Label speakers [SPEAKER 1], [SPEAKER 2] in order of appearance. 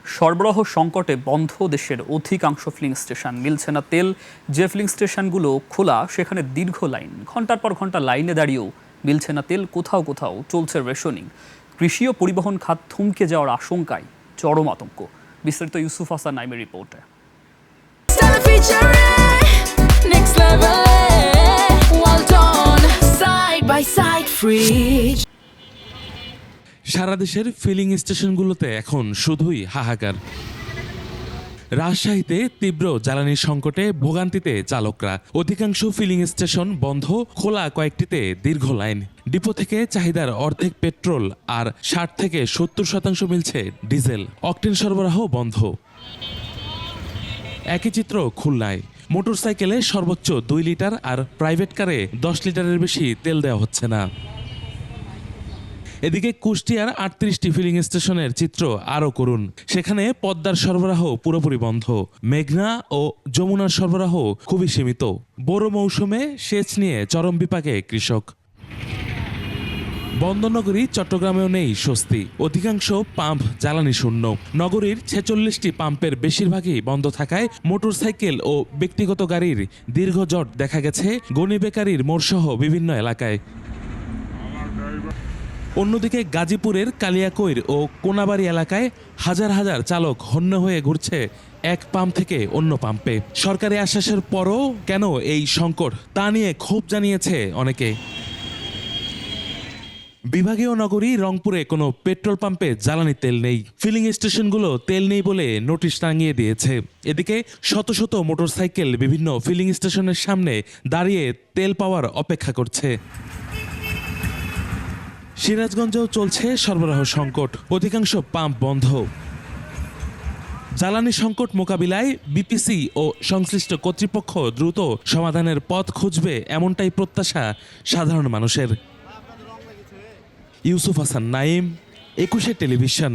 [SPEAKER 1] সরবরাহ সংকটে বন্ধ দেশের অধিকাংশ ফিলিং স্টেশন, মিলছে না তেল। যে ফিলিং স্টেশনগুলো খোলা সেখানে দীর্ঘ লাইন, ঘন্টার পর ঘন্টা লাইনে দাঁড়িয়েও মিলছে না তেল। কোথাও কোথাও চলছে রেশনিং। কৃষি ও পরিবহন খাত থমকে যাওয়ার আশঙ্কায় চরম আতঙ্ক। বিস্তারিত ইউসুফ হাসান নাইমের রিপোর্টে।
[SPEAKER 2] সারা দেশের ফিলিং স্টেশনগুলোতে এখন শুধুই হাহাকার। রাজশাহীতে তীব্র জ্বালানি সংকটে ভোগান্তিতে চালকরা। অধিকাংশ ফিলিং স্টেশন বন্ধ, খোলা কয়েকটিতে দীর্ঘ লাইন। ডিপো থেকে চাহিদার অর্ধেক পেট্রোল আর ৬০ থেকে ৭০% মিলছে ডিজেল। অকটেন সরবরাহ বন্ধ। একই চিত্র খুলনায়। মোটরসাইকেলে সর্বোচ্চ ২ লিটার আর প্রাইভেট কারে ১০ লিটারের বেশি তেল দেওয়া হচ্ছে না। এদিকে কুষ্টিয়ার ৩৮টি ফিলিং স্টেশনের চিত্র আরও করুন। সেখানে পদ্মার সরবরাহ পুরোপুরি বন্ধ, মেঘনা ও যমুনার সরবরাহ খুবই সীমিত। বোরো মৌসুমে সেচ নিয়ে চরম বিপাকে কৃষক। বন্দরনগরী চট্টগ্রামেও নেই স্বস্তি। অধিকাংশ পাম্প জ্বালানি শূন্য। নগরীর ৪৬টি পাম্পের বেশিরভাগই বন্ধ থাকায় মোটরসাইকেল ও ব্যক্তিগত গাড়ির দীর্ঘ জট দেখা গেছে গণিবেকারির মোড়সহ বিভিন্ন এলাকায়। অন্যদিকে গাজীপুরের কালিয়াকৈর ও কোনাবাড়ি এলাকায় হাজার হাজার চালক হন্য হয়ে ঘুরছে এক পাম্প থেকে অন্য পাম্পে। সরকারি আশ্বাসের পরও কেন এই সংকট, তা নিয়ে ক্ষোভ জানিয়েছে অনেকে। বিভাগীয় নগরী রংপুরে কোনো পেট্রোল পাম্পে জ্বালানি তেল নেই। ফিলিং স্টেশনগুলো তেল নেই বলে নোটিশ টাঙিয়ে দিয়েছে। এদিকে শত শত মোটরসাইকেল বিভিন্ন ফিলিং স্টেশনের সামনে দাঁড়িয়ে তেল পাওয়ার অপেক্ষা করছে। সিরাজগঞ্জেও চলছে সরবরাহ সংকট, অধিকাংশ পাম্প বন্ধ। জ্বালানি সংকট মোকাবিলায় বিপিসি ও সংশ্লিষ্ট কর্তৃপক্ষ দ্রুত সমাধানের পথ খুঁজবে, এমনটাই প্রত্যাশা সাধারণ মানুষের। ইউসুফ হাসান নাইম, ২১ টেলিভিশন।